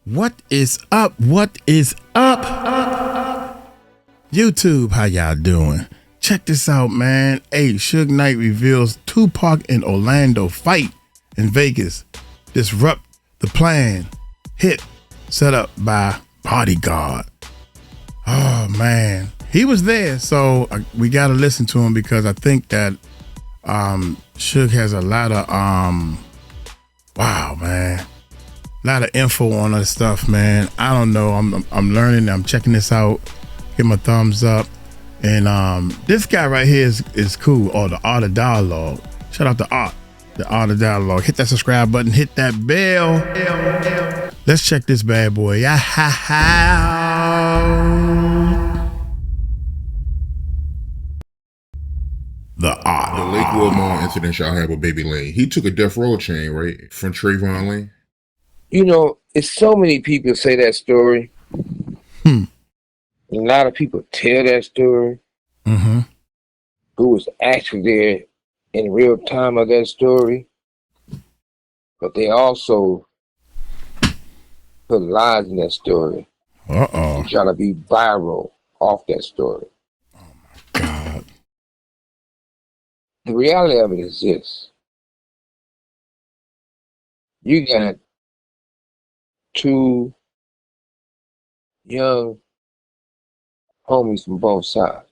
What is up? What is up? YouTube, how y'all doing? Check this out, man. Hey, Suge Knight reveals Tupac and Orlando fight in Vegas. Disrupt the plan. Hit set up by Bodyguard. Oh, man. He was there, so we got to listen to him because I think that Suge has a lot of, wow, man. A lot of info on this stuff, man. I don't know. I'm learning. I'm checking this out. Give him a thumbs up. And this guy right here is cool. Oh, the Art of Dialogue. Shout out to Art. The Art of Dialogue. Hit that subscribe button. Hit that bell. Let's check this bad boy. Yeah. The Art. The Lakewood Mall incident y'all had with Baby Lane. He took a death row chain, right? From Trayvon Lane. You know, it's so many people say that story. A lot of people tell that story. Who was actually there in real time of that story. But they also put lies in that story. Uh-oh. Trying to be viral off that story. Oh, my God. The reality of it is this. You got two young homies from both sides.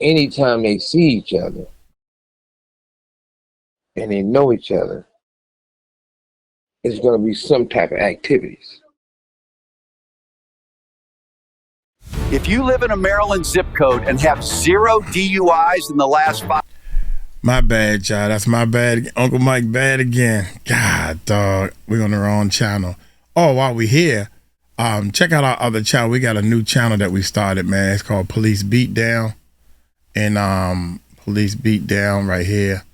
Anytime they see each other and they know each other, it's going to be some type of activities. If you live in a Maryland zip code and have 0 DUIs in the last 5... My bad, y'all. That's my bad. Uncle Mike bad again. God, dog. We're on the wrong channel. Oh, while we here, check out our other channel. We got a new channel that we started, man. It's called Police Beatdown. And Police Beatdown right here.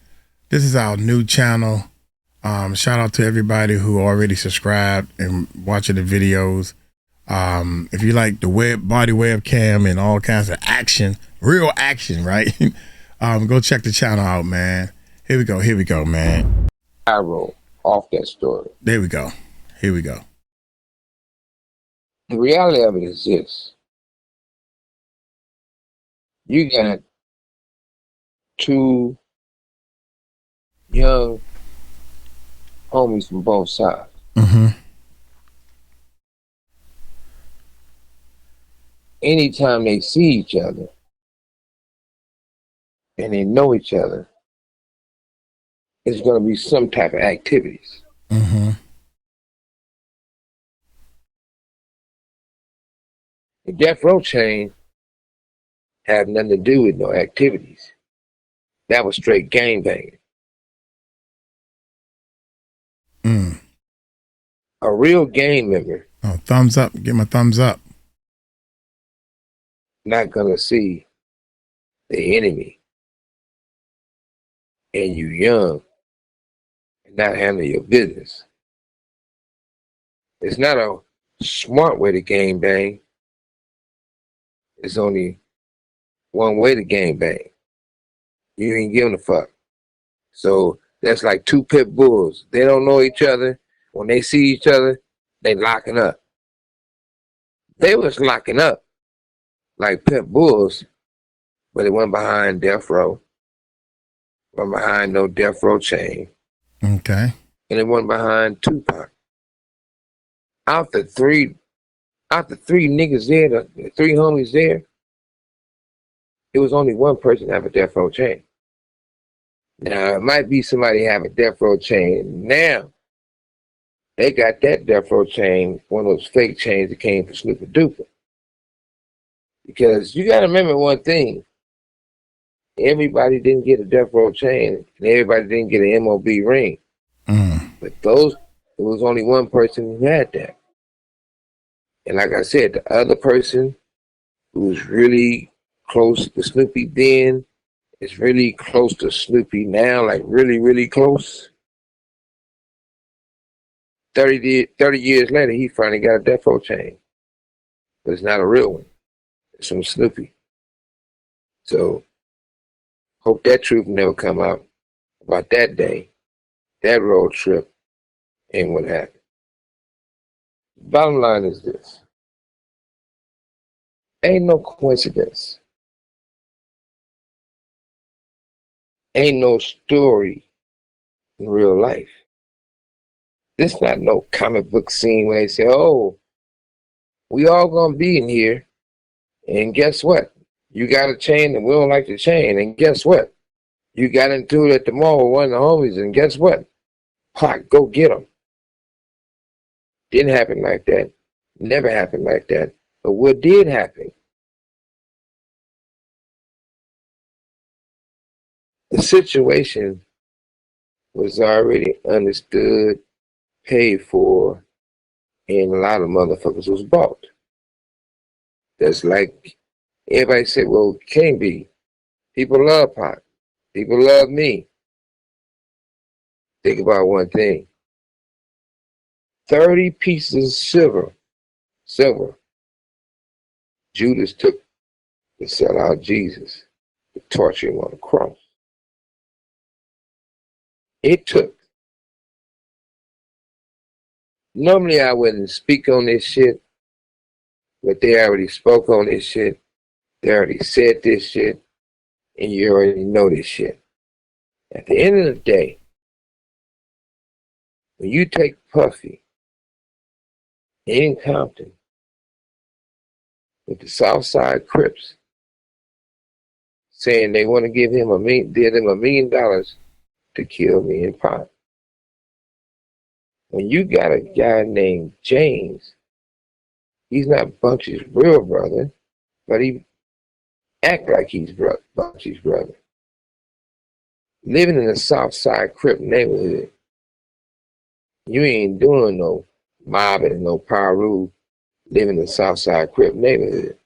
This is our new channel. Shout out to everybody who already subscribed and watching the videos. If you like the body webcam and all kinds of action, real action, right? Go check the channel out, man. Here we go, man. Viral off that story. There we go. Here we go. The reality of it is this. You got two young homies from both sides. Anytime they see each other and they know each other, it's going to be some type of activities. The death row chain had nothing to do with no activities. That was straight gangbanging. A real gang member. Oh, thumbs up. Give him a thumbs up. Not gonna see the enemy and you young and not handle your business. It's not a smart way to gangbang. It's only one way to gangbang. You ain't giving a fuck. So that's like two pit bulls. They don't know each other. When they see each other, they locking up. They was locking up like pit bulls, but it went behind death row. Went behind no death row chain. Okay. And it went behind Tupac. Out the three niggas there, the three homies there, it was only one person to have a death row chain. Now, it might be somebody have a death row chain now. They got that death row chain, one of those fake chains that came from Snoop Dogg. Because you got to remember one thing. Everybody didn't get a death row chain, and everybody didn't get an MOB ring. But it was only one person who had that. And like I said, the other person who was really close to Snoopy then is really close to Snoopy now, like really, really close. 30 years later, he finally got a death row chain. But it's not a real one. It's from Snoopy. So, hope that truth never come out about that day. That road trip ain't what happened. Bottom line is this. Ain't no coincidence. Ain't no story in real life. This not no comic book scene where they say, oh, we all gonna be in here, and guess what? You got a chain and we don't like the chain, and guess what? You got into it at the mall with one of the homies, and guess what? Pac, go get him. Didn't happen like that. Never happened like that. But what did happen? The situation was already understood, paid for, and a lot of motherfuckers was bought. That's like everybody said, well, it can't be. People love Pac. People love me. Think about one thing. 30 pieces of silver, Judas took to sell out Jesus, to torture him on the cross. It took. Normally I wouldn't speak on this shit, but they already spoke on this shit. They already said this shit, and you already know this shit. At the end of the day, when you take Puffy in Compton with the Southside Crips saying they want to give him did him $1 million to kill me and Pac. When you got a guy named James, he's not Bunchy's real brother, but he act like he's Bunchy's brother. Living in the Southside Crip neighborhood, you ain't doing no mobbing and no Paru living in the Southside Crip neighborhood.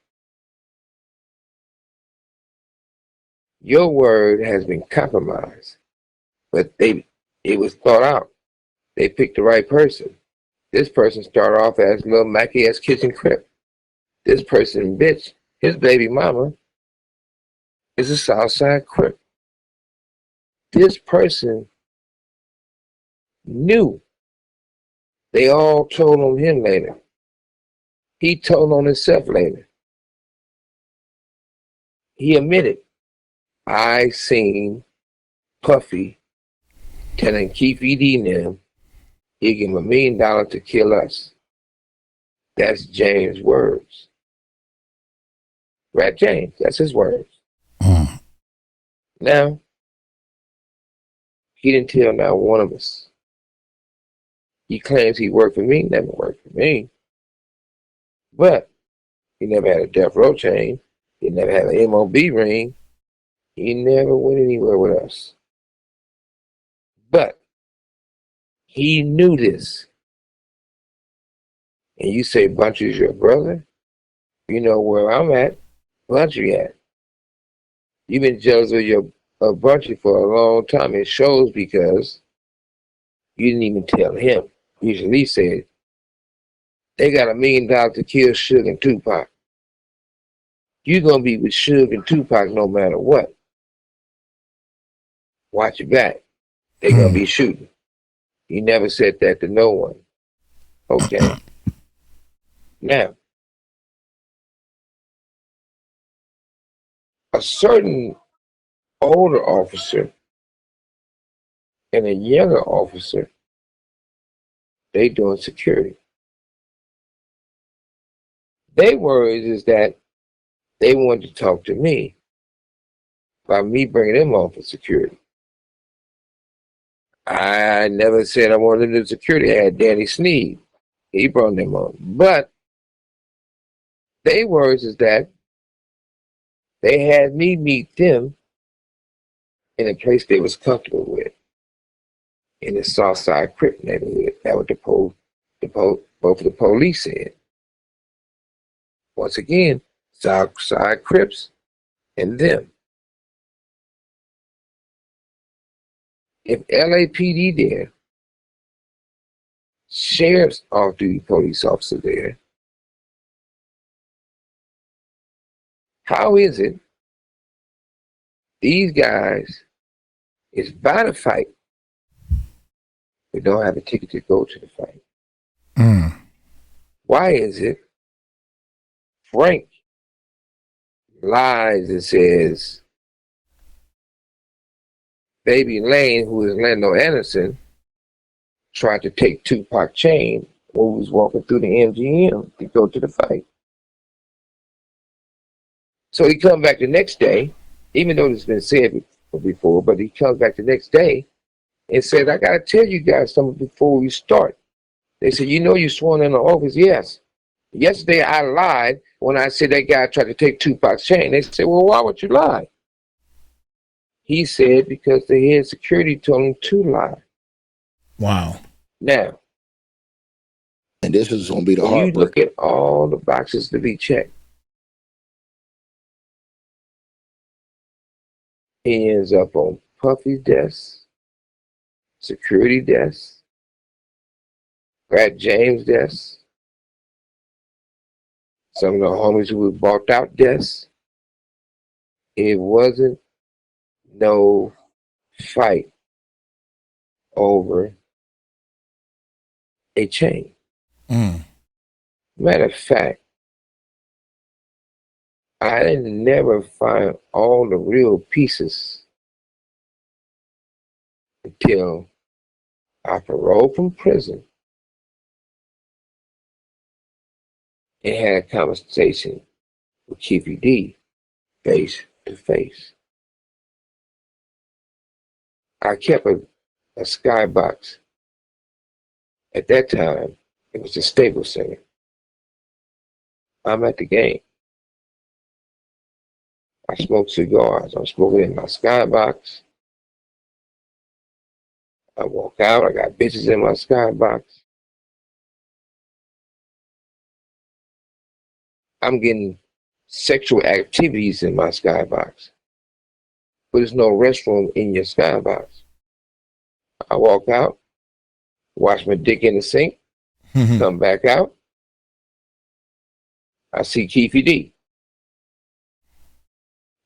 Your word has been compromised, but it was thought out. They picked the right person. This person started off as little Mackie-ass kitchen crip. This person, bitch, his baby mama is a Southside Crip. This person knew. They all told on him later. He told on himself later. He admitted, I seen Puffy telling Keffe D and them he'd give him $1 million to kill us. That's James' words. Rat James, that's his words. Now, he didn't tell not one of us. He claims he worked for me, never worked for me. But he never had a death row chain. He never had an MOB ring. He never went anywhere with us. But he knew this. And you say Bunchy's your brother? You know where I'm at. Bunchy at. You've been jealous of Bunchy for a long time. It shows because you didn't even tell him. You should at least say, they got $1 million to kill Suge and Tupac. You're going to be with Suge and Tupac no matter what. Watch your back. They're going to be shooting. You never said that to no one. Okay. Now, a certain older officer and a younger officer, they doing security. Their worries is that they wanted to talk to me about me bringing them on for security. I never said I wanted to do security. I had Danny Sneed. He brought them on. But their words is that they had me meet them in a place they was comfortable with, in the Southside Crip neighborhood. That what both of the police said. Once again, Southside Crips and them. If LAPD there, sheriff's off-duty police officer there, how is it these guys is about to fight but don't have a ticket to go to the fight. Mm. Why is it Frank lies and says Baby Lane, who is Lando Anderson, tried to take Tupac chain when he was walking through the MGM to go to the fight? So he comes back the next day, even though it's been said before, but he comes back the next day and said, I got to tell you guys something before we start. They said, you know you sworn in the office? Yes. Yesterday I lied when I said that guy tried to take Tupac's chain. They said, well, why would you lie? He said, because the head security told him to lie. Wow. Now, And this is going to be the when you heartbreak. look at all the boxes to be checked, he ends up on Puffy's desk, security desk, Brad James' desk, some of the homies who were bought out desks. It wasn't no fight over a chain. Mm. Matter of fact, I didn't never find all the real pieces until I paroled from prison and had a conversation with Keffe D face to face. I kept a skybox. At that time, it was a Staples Center. I'm at the game. I smoke cigars. I'm smoking in my skybox. I walk out. I got bitches in my skybox. I'm getting sexual activities in my skybox. But there's no restroom in your skybox. I walk out, wash my dick in the sink, come back out. I see Keffe D.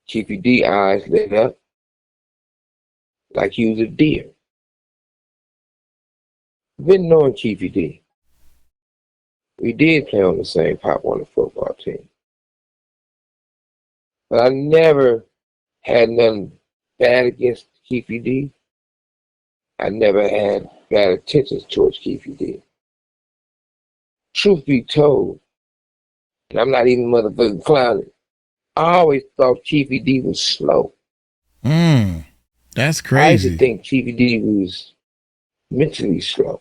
Keffe D eyes lit up like he was a deer. Been knowing Keffe D. We did play on the same Pop Warner football team. But I never had nothing bad against Keffe D. I never had bad intentions towards Keffe D. Truth be told, and I'm not even motherfucking clowning, I always thought Keffe D was slow. That's I used crazy. to think Keffe D was mentally slow.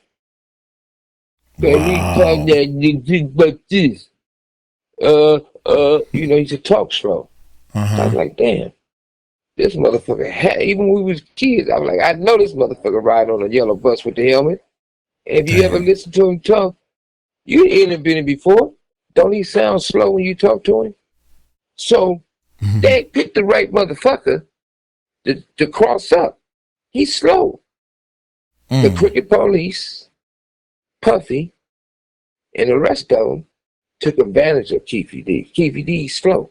Wow. Every time that you like this, he used to talk slow. I was like, damn, this motherfucker even when we was kids, I was like, I know this motherfucker ride on a yellow bus with the helmet. And if you ever listen to him talk, you interviewed him before. Don't he sound slow when you talk to him? So they picked the right motherfucker to cross up. He's slow. The Cricket Police, Puffy, and the rest of them took advantage of Keffe D. Keffe D's slow.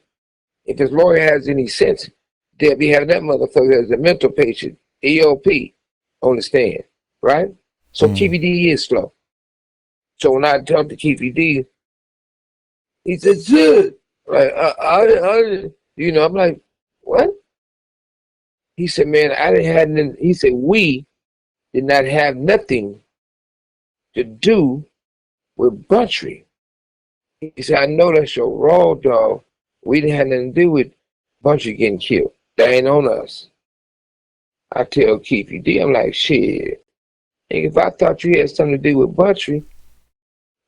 If his lawyer has any sense, they'll be having that motherfucker as a mental patient, EOP, on the stand, right? So Keffe D is slow. So when I talked to Keffe D, he said, "Good." Like, I'm like, what? He said, man, I didn't have nothing. He said, we did not have nothing to do with Buntry. He said, I know that's your raw dog. We didn't have nothing to do with Buntry getting killed. That ain't on us. I tell Keffe D, I'm like, shit. If I thought you had something to do with Buntry,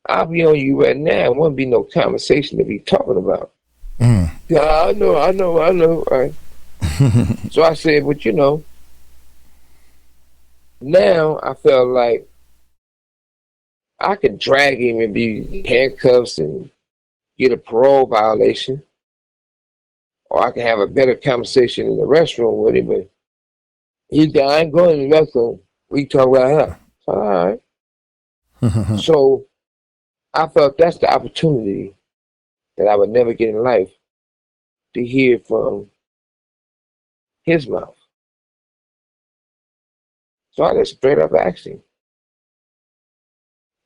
I'll be on you right now. It wouldn't be no conversation to be talking about. Yeah, I know. Right? So I said, but now I felt like I could drag him and be handcuffs and get a parole violation. Or I can have a better conversation in the restroom with him. But he said, I ain't going to the restroom. We can talk about her. So, all right. So I felt that's the opportunity that I would never get in life to hear from his mouth. So I just straight up asked him,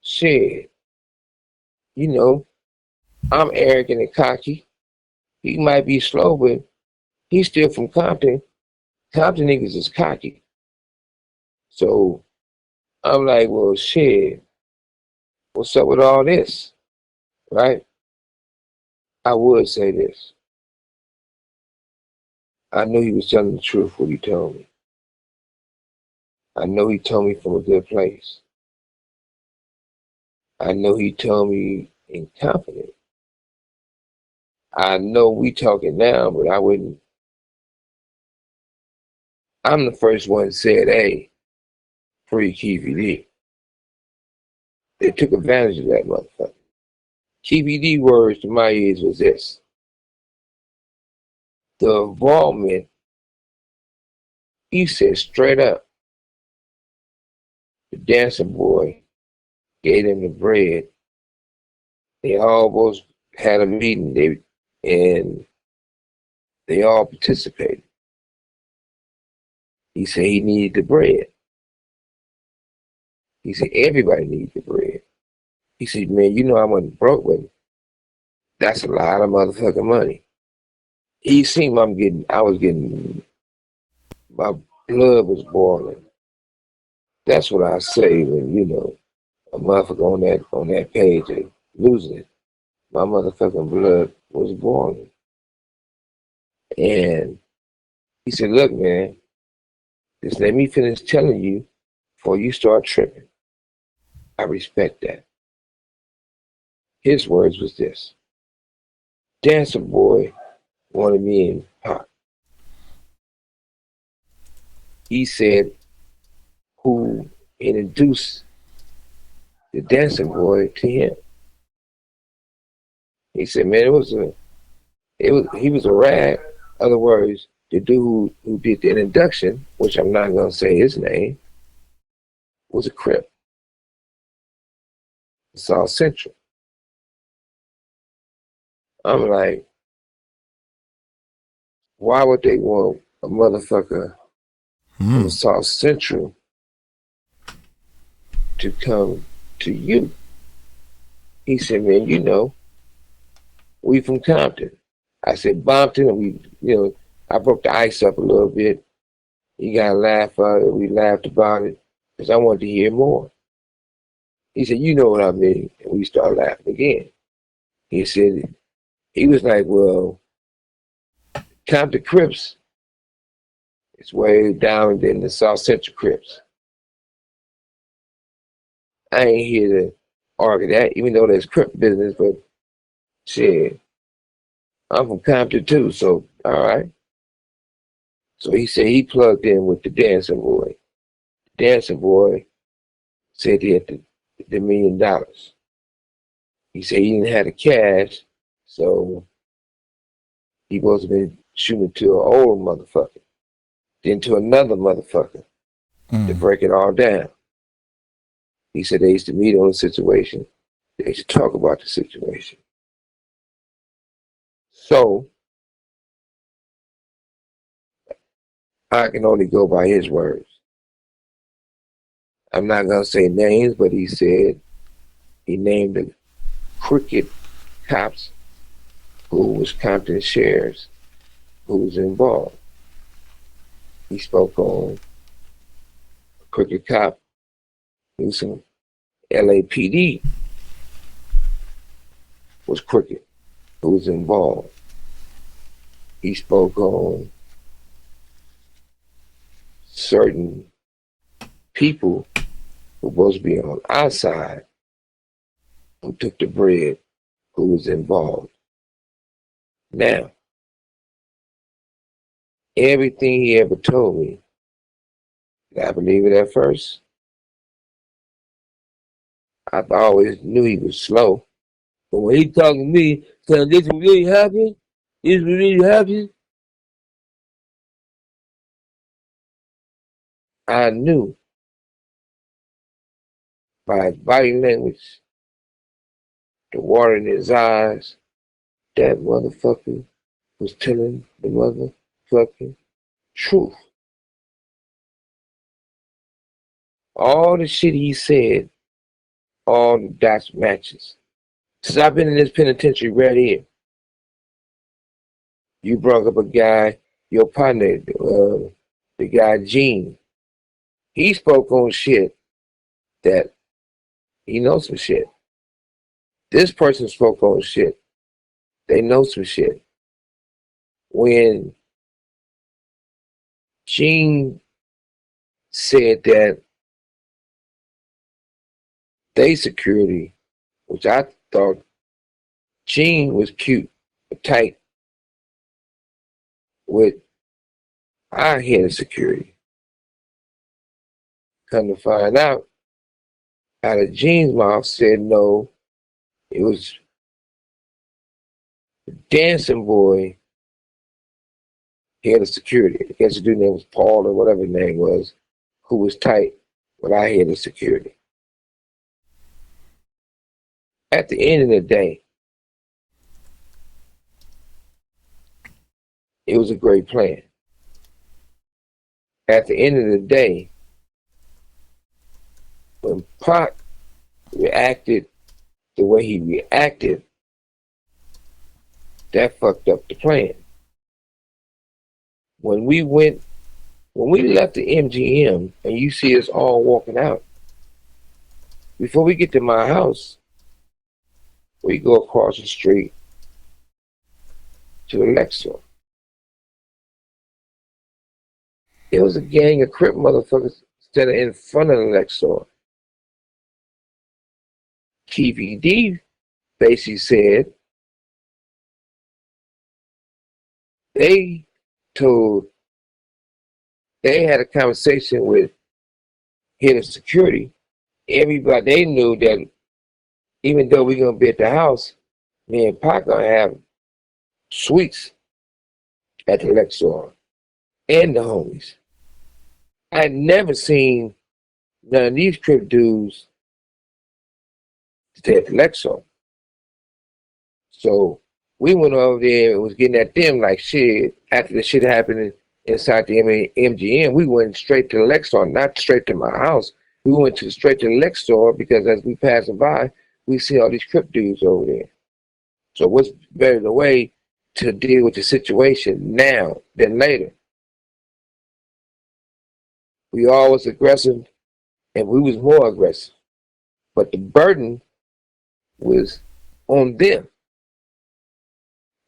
shit, you know, I'm arrogant and cocky. He might be slow, but he's still from Compton. Compton niggas is cocky. So I'm like, well, shit, what's up with all this? Right? I would say this. I knew he was telling the truth what he told me. I know he told me from a good place. I know he told me in confidence. I know we talking now, but I wouldn't. I'm the first one that said, hey, free Keffe D. They took advantage of that motherfucker. Keffe D words to my ears was this. The involvement, he said straight up, the dancing boy gave them the bread. They almost had a meeting, and they all participated. He said he needed the bread. He said everybody needs the bread. He said, man, you know I wasn't broke, but that's a lot of motherfucking money. He seen I was getting, my blood was boiling. That's what I say when, you know, a motherfucker on that page and losing it. My motherfucking blood was boiling. And he said, look, man, just let me finish telling you before you start tripping. I respect that. His words was this. Dancer boy wanted me in Pop. He said who introduced the dancing boy to him. He said, man, he was a rag. In other words, the dude who did the introduction, which I'm not gonna say his name, was a Crip. South Central. I'm like, why would they want a motherfucker from South Central to come to you? He said, man, you know, we from Compton. I said, Bompton, and we, you know, I broke the ice up a little bit. He got a laugh out of it. We laughed about it because I wanted to hear more. He said, you know what I mean? And we started laughing again. He said, he was like, well, Compton Crips is way down than the South Central Crips. I ain't here to argue that, even though there's Crip business, but shit, I'm from Compton too, so all right. So he said he plugged in with the dancing boy. The dancing boy said he had the $1 million. He said he didn't have the cash, so he was been shooting to an old motherfucker, then to another motherfucker to break it all down. He said they used to meet on the situation. They used to talk about the situation. So I can only go by his words. I'm not gonna say names, but he said he named the crooked cops who was Compton sheriffs who was involved. He spoke on a crooked cop who was some LAPD was crooked who was involved. He spoke on certain people who were supposed to be on our side who took the bread who was involved. Now, everything he ever told me, did I believe it at first? I always knew he was slow. But when he talking to me, saying this really happened, this really happened, I knew by his body language, the water in his eyes, that motherfucker was telling the motherfucking truth. All the shit he said all the dots matches. Since I've been in this penitentiary right here, you brought up a guy, your partner, the guy Gene. He spoke on shit that he knows some shit. This person spoke on shit. They know some shit. When Gene said that they security, which I thought Gene was cute, tight, with our head of security. Come to find out of Gene's mouth said no, it was the dancing boy head of security. I guess the dude's name was Paul or whatever his name was, who was tight with our head of security. At the end of the day, it was a great plan. At the end of the day, when Pac reacted the way he reacted, that fucked up the plan. When we left the MGM and you see us all walking out, before we get to my house, we go across the street to the Lexor. There was a gang of Crip motherfuckers standing in front of the Lexor. Keffe D basically said they had a conversation with head of security. Everybody, they knew that even though we're gonna be at the house, me and Pac gonna have suites at the Lexor and the homies. I had never seen none of these Crip dudes stay at the Lexor. So we went over there and was getting at them like shit. After the shit happened inside the MGM, we went straight to the Lexor, not straight to my house. We went straight to the Lexor because as we passing by, we see all these Crip dudes over there. So what's better the way to deal with the situation now than later? We all was aggressive and we was more aggressive. But the burden was on them.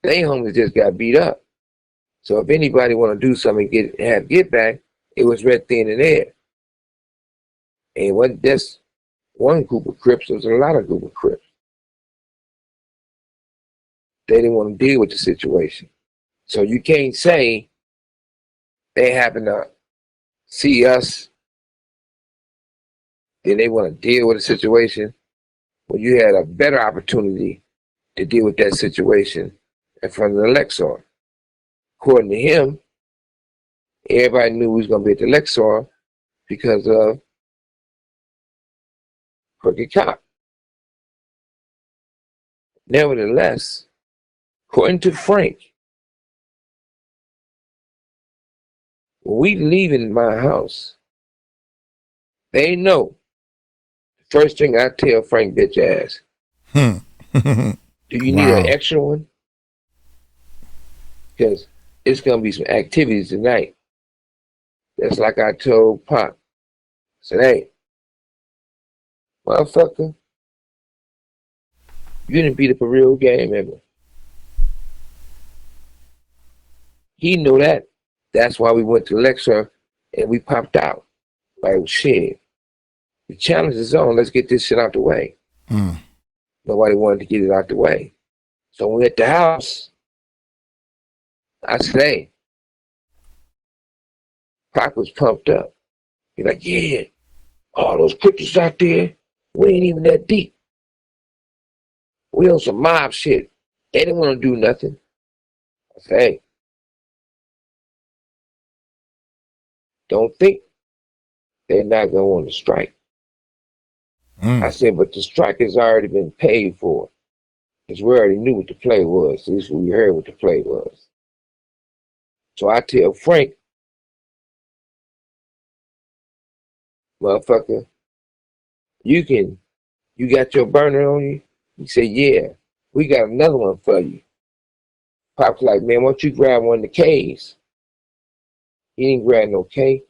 They homies just got beat up. So if anybody want to do something and have get back, it was right then and there. And it wasn't just one group of Crips, there was a lot of group of Crips. They didn't want to deal with the situation. So you can't say they happen to see us, then they want to deal with the situation when you had a better opportunity to deal with that situation in front of the Lexor. According to him, everybody knew we was going to be at the Lexor because of Crooked Cop. Nevertheless, according to Frank, when we leaving my house, they know. The first thing I tell Frank bitch ass, do you need an extra one? Because it's going to be some activities tonight. That's like I told Pop. I said, hey, motherfucker, you didn't beat up a real game ever. He knew that. That's why we went to Lexor and we popped out. Like, shit, the challenge is on. Let's get this shit out the way. Nobody wanted to get it out the way. So when we at the house, I said, hey, Pac was pumped up. He's like, yeah, all those crickets out there, we ain't even that deep. We on some mob shit. They didn't want to do nothing. I said, hey, don't think they're not going to want to strike. I said, but the strike has already been paid for. Because we already knew what the play was. At least we heard what the play was. So I tell Frank, motherfucker, you can You got your burner on you? He said, yeah, we got another one for you. Pop's like, man, why don't you grab one of the K's? He didn't grab no K.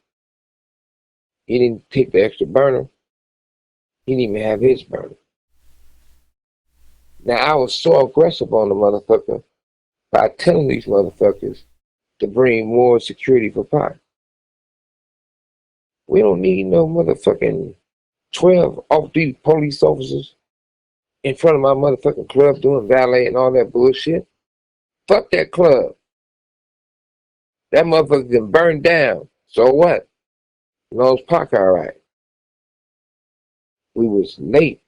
He didn't take the extra burner. He didn't even have his burner. Now, I was so aggressive on the motherfucker by telling these motherfuckers to bring more security for Pop. We don't need no motherfucking 12 off-duty police officers in front of my motherfucking club doing valet and all that bullshit. Fuck that club. That motherfucker been burned down. So what? Knows Pac all right. We was late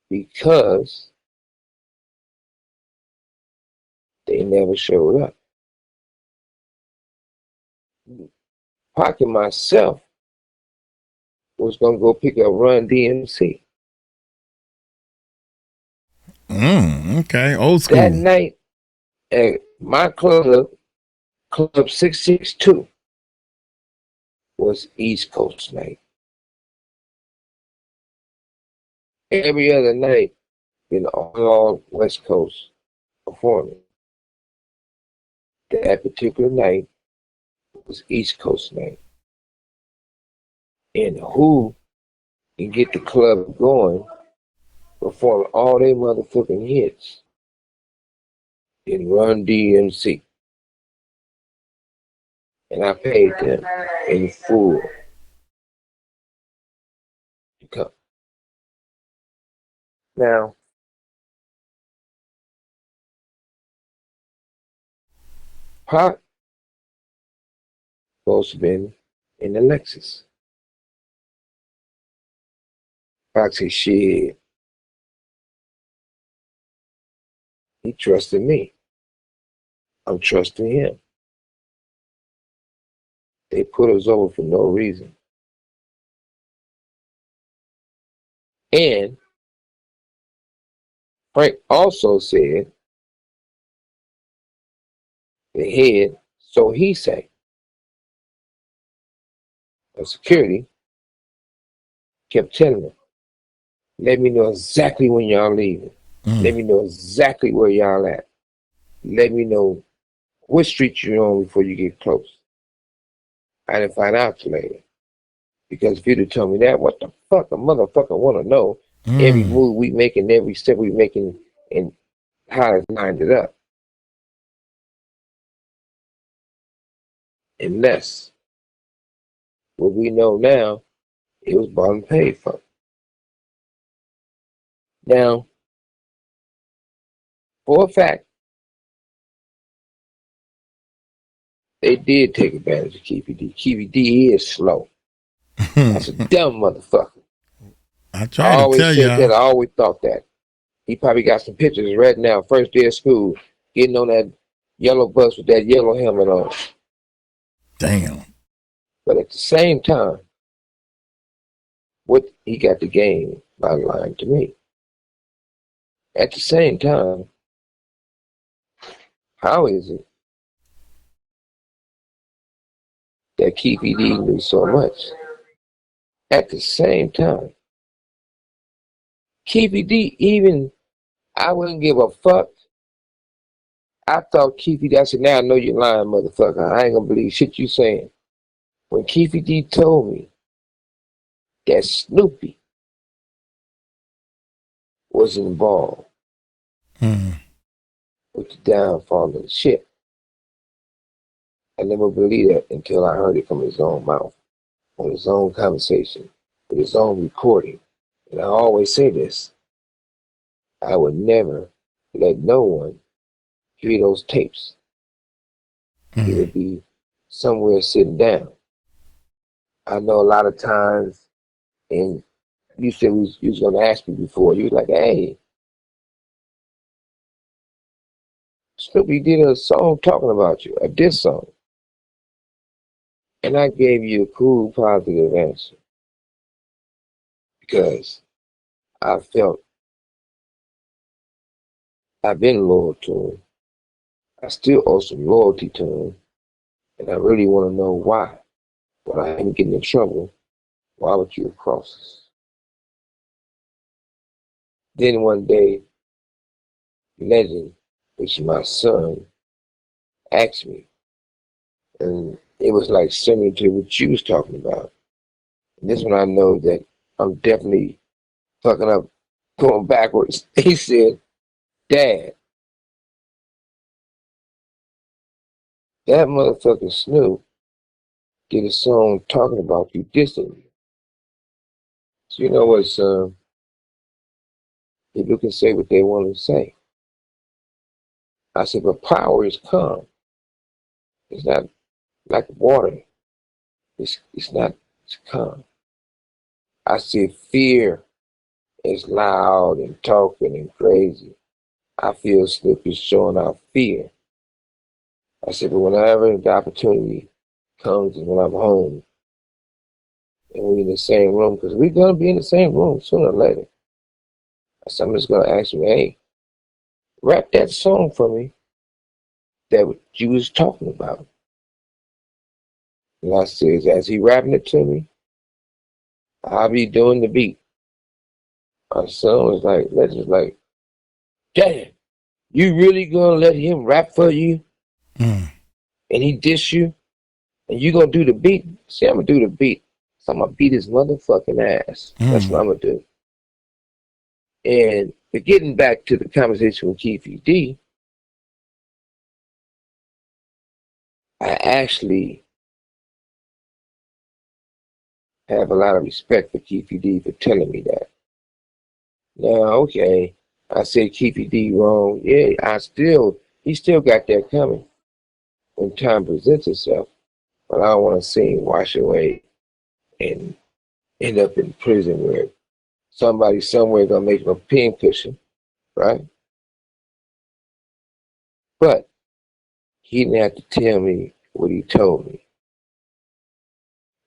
because they never showed up. Pac and myself was gonna go pick up Run DMC. Okay, old school. That night at my club, Club 662, was East Coast night. Every other night, all West Coast performing. That particular night was East Coast night. And who can get the club going, perform all their motherfucking hits in Run DMC. And I paid them in full to come. Now, Pac supposed to have been in the Lexus. Pac said, shit. He trusted me. I'm trusting him. They put us over for no reason. And Frank also said, the head, so he say, of security, kept telling him, let me know exactly when y'all leaving. Let me know exactly where y'all at. Let me know what street you're on before you get close. I didn't find out till later. Because if you'd have told me that, what the fuck a motherfucker want to know every move we making, every step we making, and how it's lined it up. Unless what we know now, it was bought and paid for. Now, for a fact, they did take advantage of Keffe D. Keffe D is slow. That's a dumb motherfucker. I try to tell you. I always thought that. He probably got some pictures right now, first day of school, getting on that yellow bus with that yellow helmet on. Damn. But at the same time, what he got the game by lying to me. At the same time, how is it that Keffe D knew so much? At the same time, Keffe D, even I wouldn't give a fuck. I thought Keffe D, I said, now I know you're lying, motherfucker. I ain't gonna believe shit you saying. When Keffe D told me that Snoopy was involved with the downfall of the ship, I never believed that until I heard it from his own mouth, on his own conversation, with his own recording. And I always say this, I would never let no one hear those tapes. He would be somewhere sitting down. I know a lot of times, and you said you was going to ask me before, you was like, hey, Snoopy did a song talking about you, a diss song. And I gave you a cool, positive answer. Because I felt I've been loyal to him. I still owe some loyalty to him. And I really want to know why. When I ain't getting in trouble, why would you cross us? Then one day, Legend, which is my son, asked me, and it was like similar to what you was talking about. And this one I know that I'm definitely fucking up, going backwards. He said, Dad, that motherfucker Snoop did a song talking about you dissing me. So you know what, son? People can say what they want to say. I said, but power is calm. It's not like water. It's not, it's calm. I said, fear is loud and talking and crazy. I feel Snoop is showing out fear. I said, but whenever the opportunity comes is when I'm home and we're in the same room, because we're going to be in the same room sooner or later. I said, I'm just going to ask him, hey, rap that song for me that you was talking about. And I said, as he rapping it to me, I'll be doing the beat. My son was like, Legend's like, Dad, you really gonna let him rap for you? Mm. And he diss you? And you gonna do the beat? See, I'm gonna do the beat. So I'm gonna beat his motherfucking ass. That's what I'm gonna do. And but getting back to the conversation with Keffe D, I actually have a lot of respect for Keffe D for telling me that. Now, okay, I said Keffe D wrong. Yeah, he still got that coming when time presents itself. But I don't want to see him wash away and end up in prison where somebody somewhere gonna make him a pin cushion, right? But he didn't have to tell me what he told me.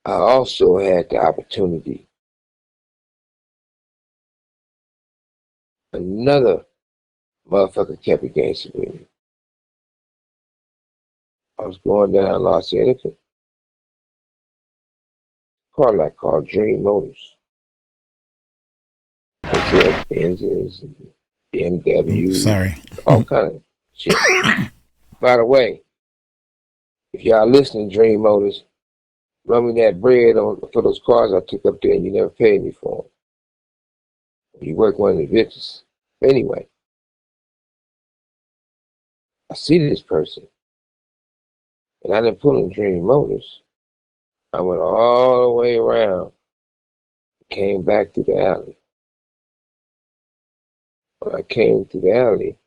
I also had the opportunity. Another motherfucker kept it gangster with me. I was going down Los Angeles, car like called Dream Motors. They had Benzes and BMWs, Sorry. all kind of shit. By the way, if y'all listening, Dream Motors, run me that bread for those cars I took up there and you never paid me for them. You work one of the bitches. Anyway, I see this person, and I didn't pull in Dream Motors. I went all the way around, came back through the alley. When I came through the alley,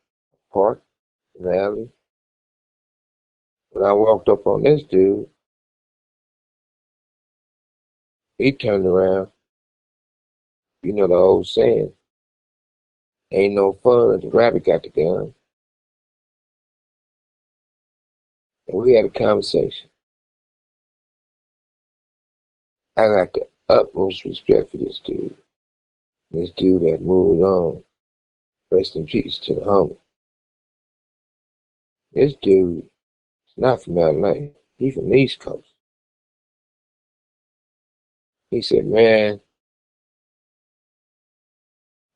parked in the alley, when I walked up on this dude, he turned around. You know the old saying, ain't no fun if the rabbit got the gun. And we had a conversation. I got the utmost respect for this dude. This dude that moved on. Rest in peace to the homie. This dude is not from LA. He's from the East Coast. He said, man,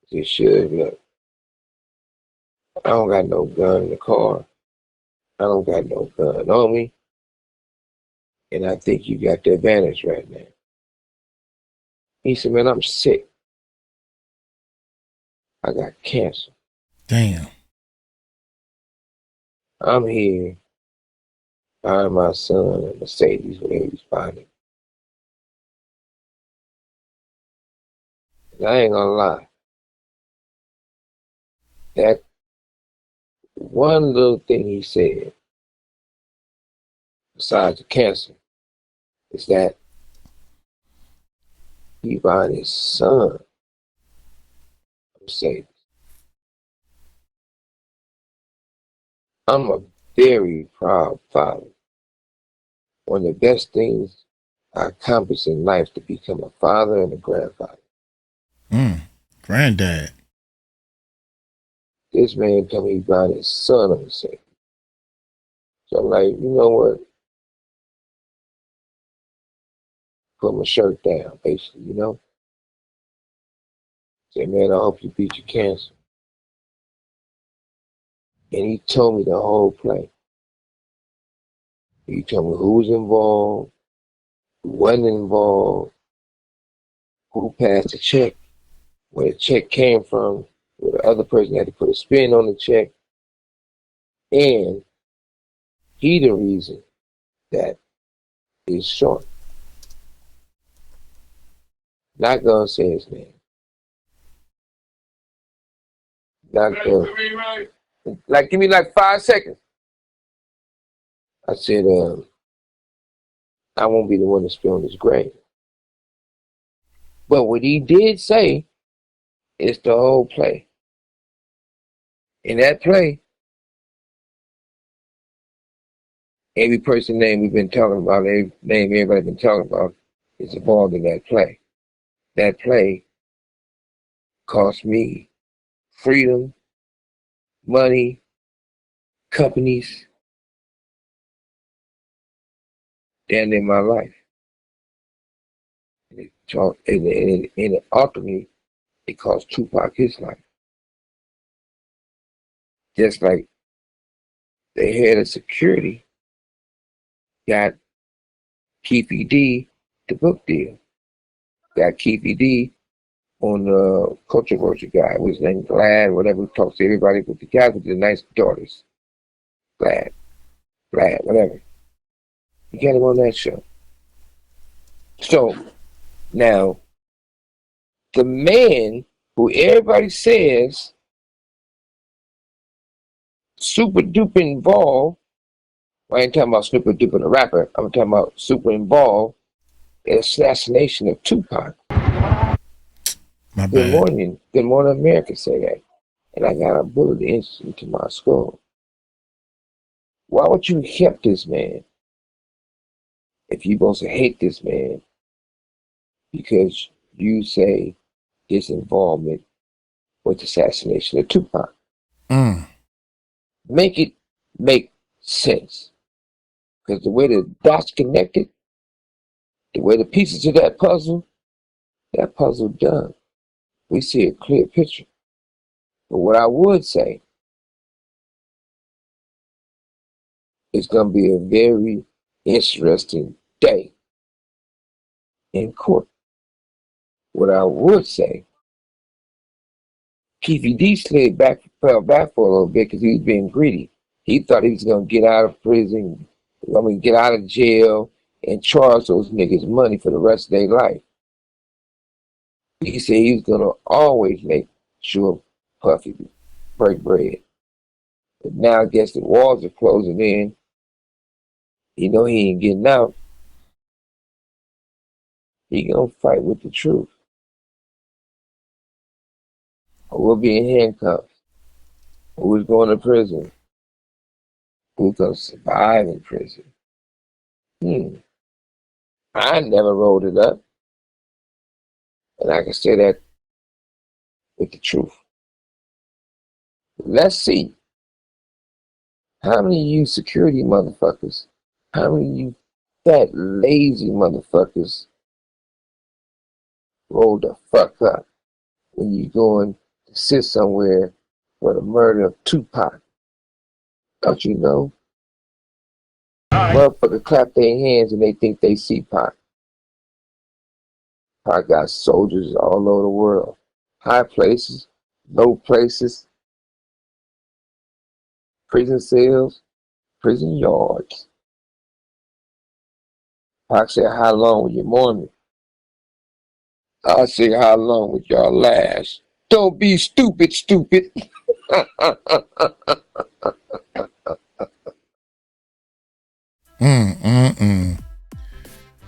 he should look. I don't got no gun in the car. I don't got no gun on me. And I think you got the advantage right now. He said, man, I'm sick. I got cancer. Damn. I'm here buying my son a Mercedes when he was buying it. And I ain't gonna lie. That one little thing he said, besides the cancer, is that he buying his son a Mercedes. I'm a very proud father. One of the best things I accomplished in life to become a father and a grandfather. Granddad. This man told me he buying his son a Mercedes. So I'm like, you know what? Put my shirt down, basically, you know? said, man, I hope you beat your cancer. And he told me the whole play. He told me who was involved, who wasn't involved, who passed the check, where the check came from, where the other person had to put a spin on the check. And he the reason that is short. Not gonna say his name. Not gonna. Like, give me like 5 seconds. I said, I won't be the one to spill on his grave. But what he did say is the whole play. In that play, every person name we've been talking about, every name everybody's been talking about is involved in that play. That play cost me freedom, money, companies, damn near my life. And ultimately, it cost Tupac his life. Just like the head of security got Keffe D the book deal. Got Keffe D on the controversial guy. What's his name? Glad, whatever, talks to everybody, but the guy with the nice daughters. Glad, whatever. You got him on that show. So, now, the man who everybody says super duper involved, well, I ain't talking about super duper the rapper, I'm talking about super involved in the assassination of Tupac. My Good bad. morning. Good morning, America, say that. And I got a bullet into my skull. Why would you help this man if you're supposed to hate this man because you say his involvement with the assassination of Tupac? Make it make sense. Because the way the dots connected, the way the pieces of that puzzle done. We see a clear picture. But what I would say, it's going to be a very interesting day in court. What I would say, Keffe D fell back for a little bit because he was being greedy. He thought he was going to get out of prison, get out of jail and charge those niggas money for the rest of their life. He said he was going to always make sure Puffy break bread. But now I guess the walls are closing in. You know he ain't getting out. He gonna fight with the truth. Or we'll be in handcuffs. Who's going to prison? Who's gonna survive in prison? I never rolled it up. And I can say that with the truth. Let's see. How many of you security motherfuckers, how many of you fat, lazy motherfuckers roll the fuck up when you going to sit somewhere for the murder of Tupac? Don't you know? Motherfuckers clap their hands and they think they see Pac. Pac got soldiers all over the world. High places, low places, prison cells, prison yards. Pac said, how long will you mourn me? I say, how long would y'all last? Don't be stupid.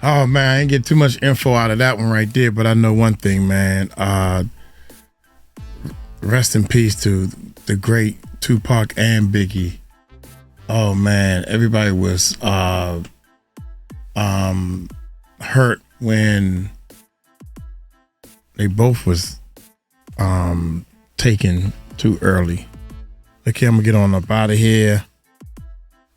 Oh man, I didn't get too much info out of that one right there, but I know one thing, man. Rest in peace to the great Tupac and Biggie. Oh man, everybody was hurt when they both was taken too early. Okay, I'm gonna get on up out of here.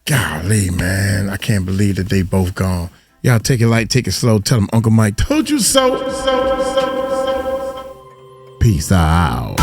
Golly, man, I can't believe that they both gone. Y'all take it light, take it slow. Tell them Uncle Mike told you so. Peace. Peace out.